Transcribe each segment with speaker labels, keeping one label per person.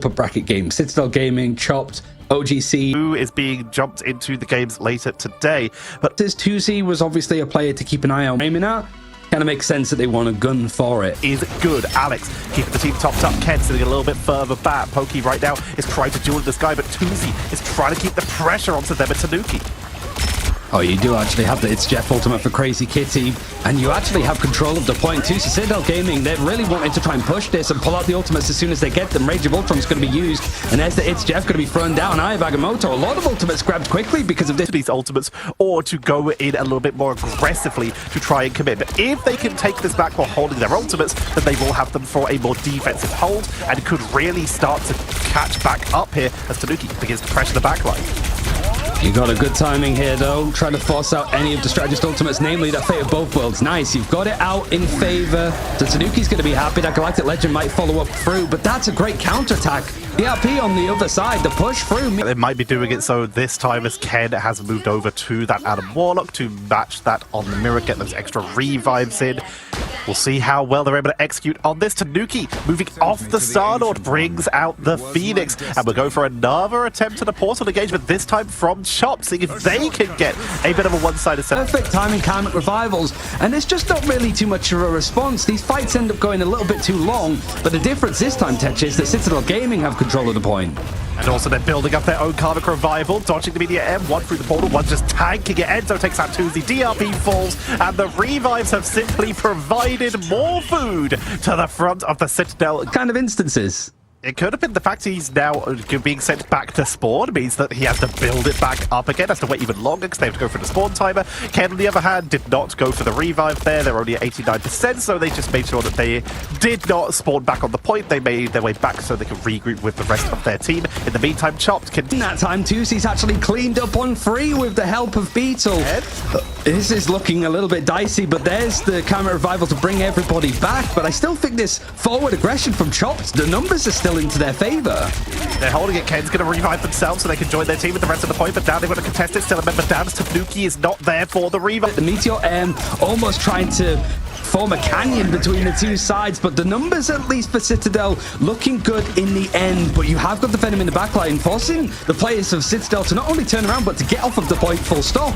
Speaker 1: upper bracket game. Citadel Gaming, Chopped, OGC.
Speaker 2: Who is being jumped into the games later today. But
Speaker 1: this 2Z was obviously a player to keep an eye on. Aiming at. Kind of makes sense that they want a gun for it.
Speaker 2: Is good. Alex keeping the team topped up. Ken sitting a little bit further back. Pokey right now is trying to duel this guy, but 2Z is trying to keep the pressure onto them and Tanuki.
Speaker 1: Oh, you do actually have the It's Jeff ultimate for Crazy Kitty, and you actually have control of the point too. So Citadel Gaming, they're really wanting to try and push this and pull out the ultimates as soon as they get them. Rage of Ultron's going to be used, and there's the It's Jeff going to be thrown down. Eye of Agamotto, a lot of ultimates grabbed quickly because of this.
Speaker 2: These ultimates, or to go in a little bit more aggressively to try and commit. But if they can take this back while holding their ultimates, then they will have them for a more defensive hold and could really start to catch back up here as Tanuki begins to pressure the backline.
Speaker 1: You got a good timing here, though, trying to force out any of the strategist ultimates, namely that Fate of Both Worlds. Nice, you've got it out in favor. So Tanuki's going to be happy. That Galactic Legend might follow up through, but that's a great counterattack. The RP on the other side, the push through.
Speaker 2: They might be doing it so this time as Ken has moved over to that Adam Warlock to match that on the mirror, get those extra revives in. We'll see how well they're able to execute on this. Tanuki moving off the Star-Lord brings out the Phoenix, and we'll go for another attempt at a portal engagement, this time from Chop, seeing if they can get a bit of a one-sided set.
Speaker 1: Perfect timing, Karmic Revivals, and it's just not really too much of a response. These fights end up going a little bit too long, but the difference this time, Tech, is that Citadel Gaming have control of the point.
Speaker 2: And also they're building up their own Karmic Revival, dodging the media M, one through the portal, one just tanking it. Enzo takes out 2, the DRP falls, and the revives have simply provided more food to the front of the Citadel.
Speaker 1: Kind of instances.
Speaker 2: It could have been the fact he's now being sent back to spawn means that he has to build it back up again, has to wait even longer because they have to go for the spawn timer. Ken, on the other hand, did not go for the revive there. They're only at 89%, so they just made sure that they did not spawn back on the point. They made their way back so they could regroup with the rest of their team. In the meantime, Chopped can...
Speaker 1: In that time, 2C's actually cleaned up on 3 with the help of Beetle. This is looking a little bit dicey, but there's the Karmic Revival to bring everybody back. But I still think this forward aggression from Chopped, the numbers are still into their favor.
Speaker 2: They're holding it. Ken's going to revive themselves so they can join their team with the rest of the point, but now they want to contest it. Still a member down. Tanuki is not there for the revive.
Speaker 1: The Meteor M almost trying to form a canyon between the two sides, but the numbers, at least for Citadel, looking good in the end. But you have got the Venom in the backline, forcing the players of Citadel to not only turn around, but to get off of the point full stop.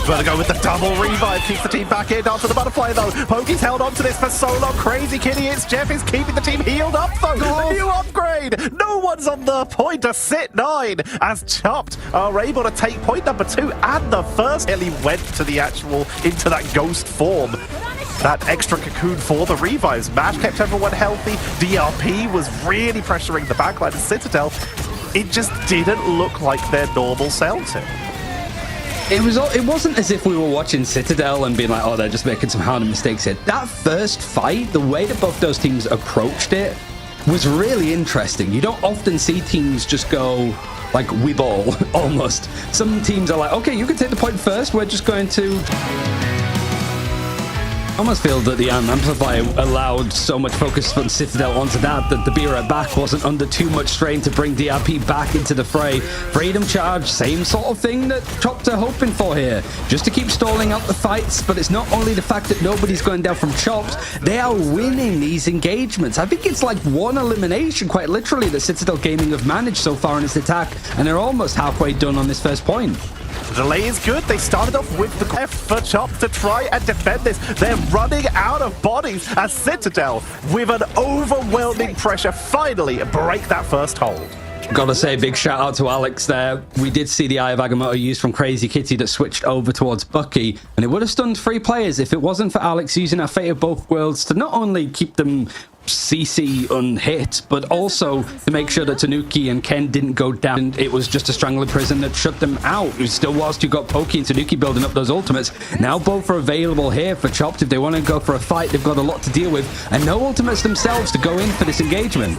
Speaker 2: Gonna go with the double revive, keeps the team back in after the butterfly though. Pokey's held on to this for so long. Crazy Kitty, it's Jeff is keeping the team healed up though. The new upgrade, no one's on the point to sit 9 as Chopped are able to take point number 2, and the first nearly went to the actual, into that ghost form. That extra cocoon for the revives. Mash kept everyone healthy. DRP was really pressuring the backline of Citadel. It just didn't look like their normal selves here.
Speaker 1: It wasn't as if we were watching Citadel and being like, oh, they're just making some hard mistakes here. That first fight, the way that both those teams approached it was really interesting. You don't often see teams just go like we ball, almost. Some teams are like, okay, you can take the point first. We're just going to... I almost feel that the Amplify allowed so much focus from Citadel onto that the Be Right Back wasn't under too much strain to bring DRP back into the fray. Freedom Charge, same sort of thing that Chopped are hoping for here. Just to keep stalling out the fights, but it's not only the fact that nobody's going down from Chopped, they are winning these engagements. I think it's like one elimination, quite literally, that Citadel Gaming have managed so far in this attack, and they're almost halfway done on this first point.
Speaker 2: The delay is good. They started off with the F for Chop to try and defend this. They're running out of bodies as Citadel, with an overwhelming pressure, finally break that first hold.
Speaker 1: Gotta say, big shout out to Alex there. We did see the Eye of Agamotto used from Crazy Kitty that switched over towards Bucky, and it would have stunned 3 players if it wasn't for Alex using that Fate of Both Worlds to not only keep them CC unhit, but also to make sure that Tanuki and Ken didn't go down. And it was just a Strangler Prison that shut them out. Still, whilst you got Pokey and Tanuki building up those ultimates, now both are available here for Chopped. If they want to go for a fight, they've got a lot to deal with, and no ultimates themselves to go in for this engagement.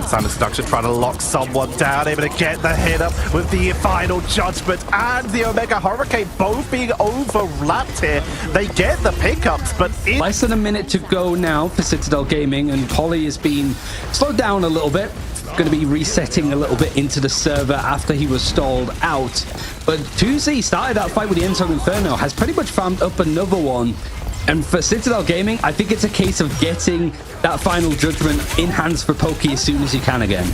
Speaker 2: Simon Seduction trying to lock someone down, able to get the hit up with the final judgment and the Omega Hurricane both being overlapped here. They get the pickups, but
Speaker 1: less than a minute to go now for Citadel Gaming, and Polly has been slowed down a little bit. Going to be resetting a little bit into the server after he was stalled out. But 2Z started that fight with the Enzo Inferno, has pretty much farmed up another one. And for Citadel Gaming, I think it's a case of getting that final judgment in hands for Pokey as soon as you can again.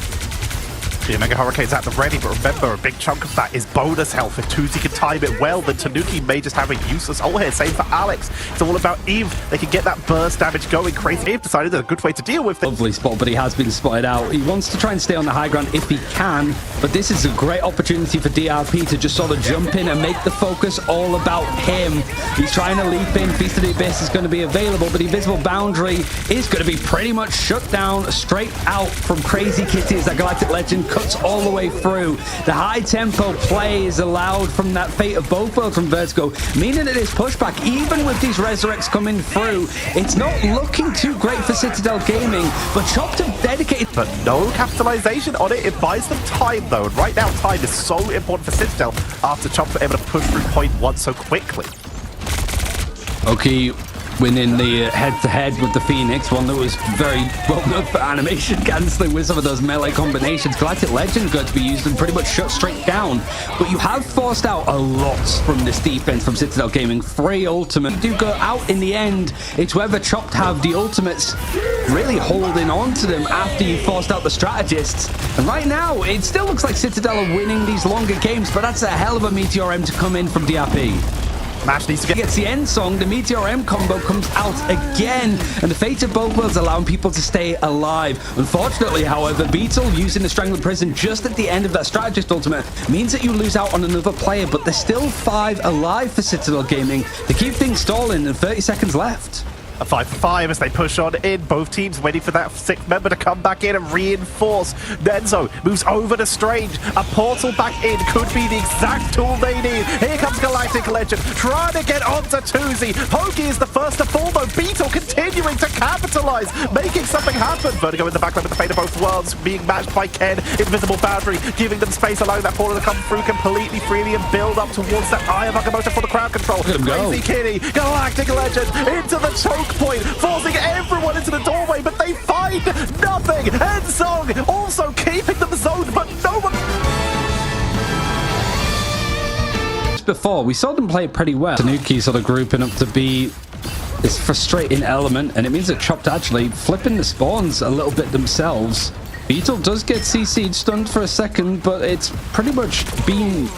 Speaker 2: The Omega Hurricane's at the ready, but remember, a big chunk of that is bonus health. If Tuzi can time it well, then Tanuki may just have a useless ult here. Same for Alex. It's all about Eve. They can get that burst damage going. Crazy Eve decided a good way to deal with it.
Speaker 1: Lovely spot, but he has been spotted out. He wants to try and stay on the high ground if he can, but this is a great opportunity for DRP to just sort of jump in and make the focus all about him. He's trying to leap in. Feast of the Abyss is going to be available, but the invisible boundary is going to be pretty much shut down straight out from Crazy Kitty as that Galactic Legend cuts all the way through. The high tempo play is allowed from that Fate of Both Worlds from Vertigo, meaning that his pushback, even with these Resurrects coming through, it's not looking too great for Citadel Gaming, but Chopped have dedicated.
Speaker 2: But no capitalization on it. It buys them time, though. And right now, time is so important for Citadel after Chopped were able to push through point one so quickly.
Speaker 1: Okay, winning the head-to-head with the Phoenix, one that was very well known for animation cancelling with some of those melee combinations. Galactic Legend got to be used and pretty much shut straight down. But you have forced out a lot from this defense from Citadel Gaming. 3 ultimate. You do go out in the end. It's whether Chopped have the ultimates really holding on to them after you forced out the strategists. And right now, it still looks like Citadel are winning these longer games, but that's a hell of a Meteor M to come in from DRP.
Speaker 2: Mash needs to get...
Speaker 1: Gets the end song, the Meteor M combo comes out again, and the Fate of Both Worlds allowing people to stay alive. Unfortunately, however, Beetle using the Strangling Prison just at the end of that Strategist ultimate means that you lose out on another player, but there's still 5 alive for Citadel Gaming to keep things stalling and 30 seconds left.
Speaker 2: A 5 for 5 as they push on in. Both teams waiting for that 6th member to come back in and reinforce. Nenzo moves over to Strange. A portal back in could be the exact tool they need. Here comes Galactic Legend trying to get onto Tuzi. Pokey is the first to fall though. Beetle continuing to capitalize, making something happen. Vertigo in the background with the Fate of Both Worlds being matched by Ken. Invisible boundary giving them space, allowing that portal to come through completely freely and build up towards that Eye of Agamotto for the crowd control. Crazy Kitty, Galactic Legend into the choke point, forcing everyone into the doorway, but they find nothing. Ensong also keeping them zoned, but no one...
Speaker 1: Before, we saw them play it pretty well. Tanuki sort of grouping up to be this frustrating element, and it means that Chopped actually flipping the spawns a little bit themselves. Beetle does get CC'd, stunned for a second, but it's pretty much been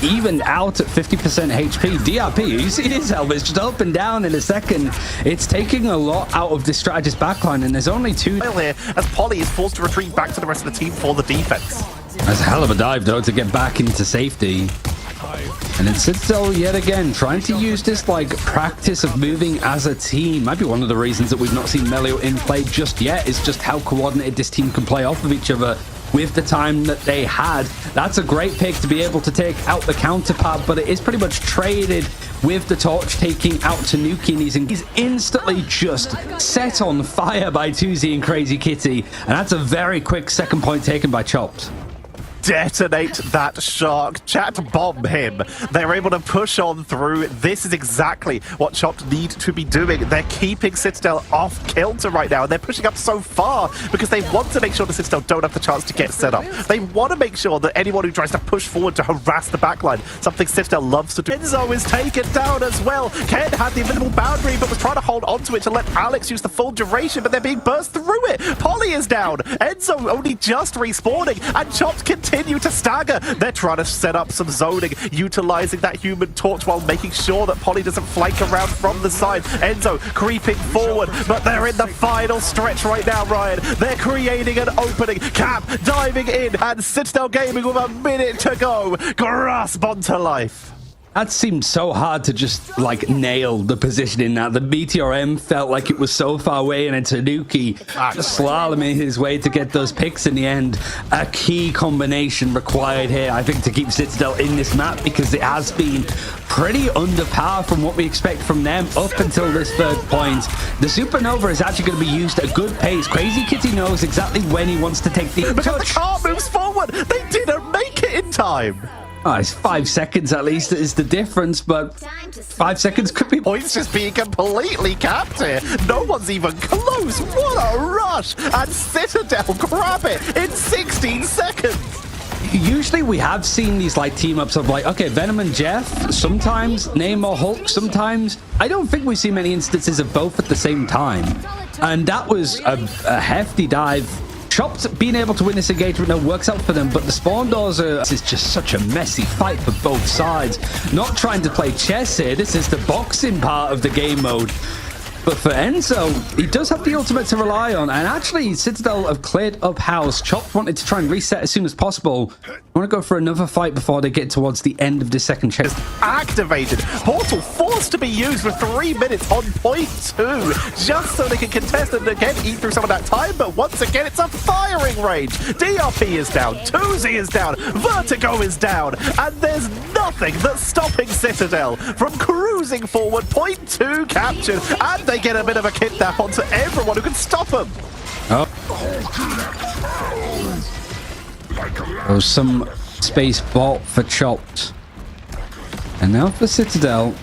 Speaker 1: evened out at 50% HP. DRP, you see his health, it's just up and down in a second. It's taking a lot out of the strategist backline, and there's only 2
Speaker 2: here as Polly is forced to retreat back to the rest of the team for the defense.
Speaker 1: That's a hell of a dive, though, to get back into safety. And then Citadel yet again trying to use this like practice of moving as a team. Might be one of the reasons that we've not seen Melio in play just yet, is just how coordinated this team can play off of each other with the time that they had. That's a great pick to be able to take out the counterpart, but it is pretty much traded with the torch taking out Tanuki, and he's instantly just set on fire by Tuzi and Crazy Kitty, and that's a very quick second point taken by Chopped.
Speaker 2: Detonate that shark, chat bomb him. They're able to push on through. This is exactly what Chopped need to be doing. They're keeping Citadel off kilter right now, and they're pushing up so far because they want to make sure the Citadel don't have the chance to get set up. They want to make sure that anyone who tries to push forward to harass the backline, something Citadel loves to do. Enzo is taken down as well. Ken had the invisible boundary but was trying to hold onto it to let Alex use the full duration, but they're being burst through it. Polly is down. Enzo only just respawning, and Chopped continue to stagger. They're trying to set up some zoning, utilizing that human torch while making sure that Polly doesn't flank around from the side. Enzo creeping forward, but they're in the final stretch right now, Ryan. They're creating an opening. Cap diving in, and Citadel Gaming with a minute to go. Grasp onto life.
Speaker 1: That seemed so hard to just like nail the positioning. Now the Meteor M felt like it was so far away, and then Tanuki just slaloming his way to get those picks in the end. A key combination required here, I think, to keep Citadel in this map, because it has been pretty under par from what we expect from them up until this 3rd point. The Supernova is actually going to be used at a good pace. Crazy Kitty knows exactly when he wants to take the
Speaker 2: because the car moves forward. They didn't make it in time.
Speaker 1: Oh, it's 5 seconds at least is the difference, but 5 seconds could be...
Speaker 2: Points just being completely capped here. No one's even close. What a rush! And Citadel grab it in 16 seconds.
Speaker 1: Usually we have seen these like team ups of like, okay, Venom and Jeff, sometimes Namor Hulk, sometimes. I don't think we see many instances of both at the same time. And that was a hefty dive. Chopped being able to win this engagement now works out for them, but the spawn doors are... This is just such a messy fight for both sides. Not trying to play chess here. This is the boxing part of the game mode. But for Enzo, he does have the ultimate to rely on. And actually, Citadel have cleared up house. Chopped wanted to try and reset as soon as possible. I want to go for another fight before they get towards the end of the second check.
Speaker 2: Activated. Portal forced to be used for 3 minutes on point 2. Just so they can contest and again eat through some of that time. But once again, it's a firing range. DRP is down. Tuzi is down. Vertigo is down. And there's nothing that's stopping Citadel from cruising forward. Point 2 captured. And they get a bit of a kidnap onto everyone who can stop them.
Speaker 1: Oh. Oh, some space bought for Chopped. And now for Citadel,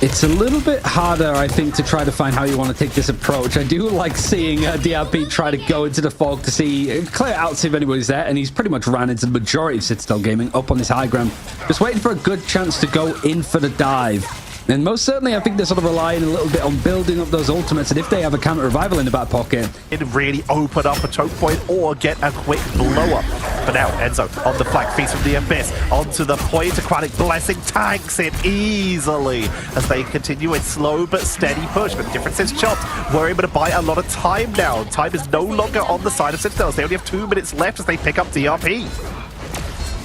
Speaker 1: it's a little bit harder, I think, to try to find how you want to take this approach. I do like seeing DRP try to go into the fog to see, clear out, see if anybody's there, and he's pretty much ran into the majority of Citadel gaming up on this high ground. Just waiting for a good chance to go in for the dive. And most certainly, I think they're sort of relying a little bit on building up those ultimates. And if they have a counter revival in the back pocket,
Speaker 2: it really open up a choke point or get a quick blow up. But now Enzo on the flank, feast from the abyss onto the point. Aquatic Blessing tanks it easily as they continue a slow but steady push. But the difference is Chopped were able to buy a lot of time now. Time is no longer on the side of Citadel. They only have 2 minutes left as they pick up DRP.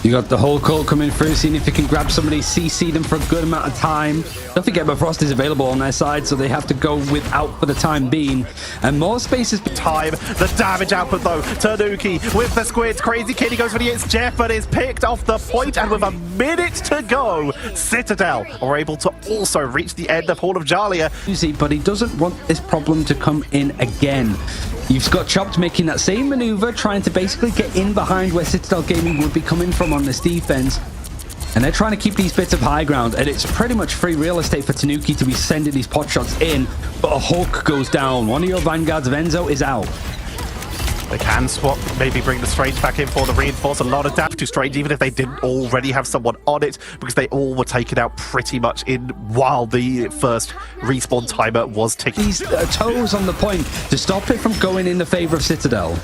Speaker 1: You got the whole call coming through, seeing if you can grab somebody, CC them for a good amount of time. Don't forget, Frost is available on their side, so they have to go without for the time being. And more spaces.
Speaker 2: Time, the damage output though. Tanuki with the squids. Crazy Kitty goes for the hits. Jeff, but is picked off the point, and with a minute to go, Citadel are able to also reach the end of Hall of Jalia.
Speaker 1: But he doesn't want this problem to come in again. You've got Chopped making that same maneuver, trying to basically get in behind where Citadel Gaming would be coming from on this defense. And they're trying to keep these bits of high ground, and it's pretty much free real estate for Tanuki to be sending these pot shots in. But a Hulk goes down. One of your vanguards of Enzo is out.
Speaker 2: They can swap, maybe bring the Strange back in for the reinforce. A lot of damage to Strange, even if they didn't already have someone on it, because they all were taken out pretty much in while the first respawn timer was ticking.
Speaker 1: These toes on the point to stop it from going in the favor of Citadel.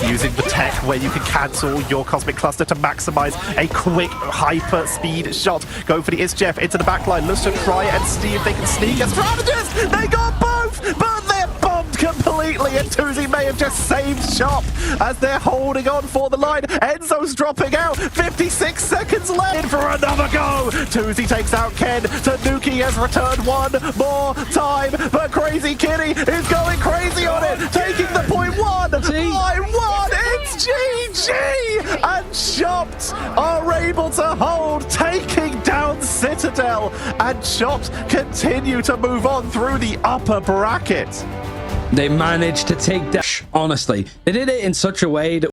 Speaker 2: Using the tech where you can cancel your Cosmic Cluster to maximize a quick hyper speed shot. Go for the Jeff into the backline. Looks to try and see if they can sneak as strategists. They got both, but they're bombed completely. And Tuzi may have just saved Chop as they're holding on for the line. Enzo's dropping out. 56 seconds left. In for another go. Tuzi takes out Ken. Tanuki has returned one more time, but Crazy Kitty is going crazy on it, taking the point 1. It's GG! And Chopped are able to hold, taking down Citadel. And Chopped continue to move on through the upper bracket.
Speaker 1: They managed to take down, honestly, they did it in such a way that